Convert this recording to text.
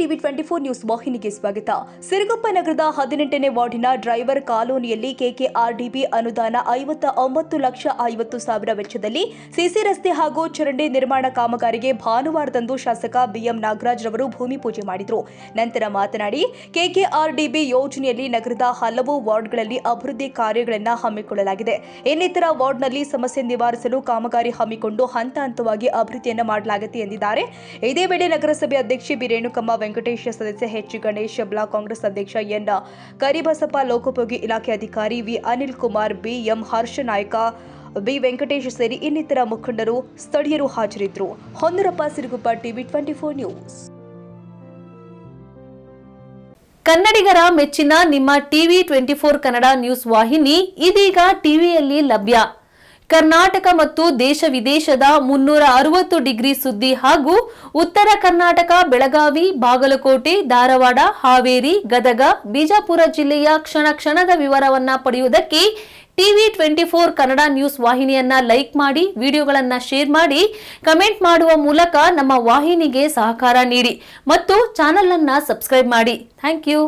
TV 24 news ವಾಹಿನಿಗೆ ಸ್ವಾಗತ. ಸಿರುಗುಪ್ಪ ನಗರದ 18ನೇ ವಾರ್ಡಿನ ಡ್ರೈವರ್ ಕಾಲೋನಿಯಲ್ಲಿ ಕೆಕೆಆರ್ಡಿಬಿ ಅನುದಾನ 59,50,000 ವೆಚ್ಚದಲ್ಲಿ ಸಿಸಿ ರಸ್ತೆ ಹಾಗೂ ಚರಂಡಿ ನಿರ್ಮಾಣ ಕಾಮಗಾರಿಗೆ ಭಾನುವಾರದಂದು ಶಾಸಕ ಬಿಎಂ ನಾಗರಾಜ್ ರವರು ಭೂಮಿ ಪೂಜೆ ಮಾಡಿದರು. ನಂತರ ಮಾತನಾಡಿ, ಕೆಕೆಆರ್ಡಿಬಿ ಯೋಜನೆಯಲ್ಲಿ ನಗರದ ಹಲವು ವಾರ್ಡ್ಗಳಲ್ಲಿ ಅಭಿವೃದ್ಧಿ ಕಾರ್ಯಗಳನ್ನು ಹಮ್ಮಿಕೊಳ್ಳಲಾಗಿದೆ. ಇನ್ನಿತರ ವಾರ್ಡ್ನಲ್ಲಿ ಸಮಸ್ಯೆ ನಿವಾರಿಸಲು ಕಾಮಗಾರಿ ಹಮ್ಮಿಕೊಂಡು ಹಂತ ಹಂತವಾಗಿ ಅಭಿವೃದ್ಧಿಯನ್ನು ಮಾಡಲಾಗಿದೆ ಎಂದಿದ್ದಾರೆ. ಇದೇ ವೇಳೆ ನಗರಸಭೆ ಅಧ್ಯಕ್ಷೆ ಬಿ ರೇಣುಕಮ್ಮ, ವೆಂಕಟೇಶ ಸದಸ್ಯ ಎಚ್ ಗಣೇಶ್, ಬ್ಲಾಕ್ ಕಾಂಗ್ರೆಸ್ ಅಧ್ಯಕ್ಷ ಎನ್ ಕರಿಬಸಪ್ಪ, ಲೋಕೋಪಯೋಗಿ ಇಲಾಖೆ ಅಧಿಕಾರಿ V Anil Kumar, B M Harsha Naika, B Venkatesh ಸೇರಿ ಇನ್ನಿತರ ಮುಖಂಡರು, ಸ್ಥಳೀಯರು ಹಾಜರಿದ್ದರು. Honnarappa, Siruguppa, TV 24 news. ಕನ್ನಡಿಗರ ಮೆಚ್ಚಿನ ನಿಮ್ಮ ಟಿವಿ 24 ಕನ್ನಡ ನ್ಯೂಸ್ ವಾಹಿನಿ ಇದೀಗ ಟಿವಿಯಲ್ಲಿ ಲಭ್ಯ. ಕರ್ನಾಟಕ ಮತ್ತು ದೇಶ ವಿದೇಶದ 360 ಡಿಗ್ರಿ ಸುದ್ದಿ ಹಾಗೂ ಉತ್ತರ ಕರ್ನಾಟಕ, ಬೆಳಗಾವಿ, ಬಾಗಲಕೋಟೆ, ಧಾರವಾಡ, ಹಾವೇರಿ, ಗದಗ, ಬಿಜಾಪುರ ಜಿಲ್ಲೆಯ ಕ್ಷಣ ಕ್ಷಣದ ವಿವರವನ್ನ ಪಡೆಯುವುದಕ್ಕೆ ಟಿವಿ 24 ಕನ್ನಡ ನ್ಯೂಸ್ ವಾಹಿನಿಯನ್ನ ಲೈಕ್ ಮಾಡಿ, ವಿಡಿಯೋಗಳನ್ನ ಶೇರ್ ಮಾಡಿ, ಕಮೆಂಟ್ ಮಾಡುವ ಮೂಲಕ ನಮ್ಮ ವಾಹಿನಿಗೆ ಸಹಕಾರ ನೀಡಿ ಮತ್ತು ಚಾನೆಲ್ ಅನ್ನ ಸಬ್ಸ್ಕ್ರೈಬ್ ಮಾಡಿ. Thank you.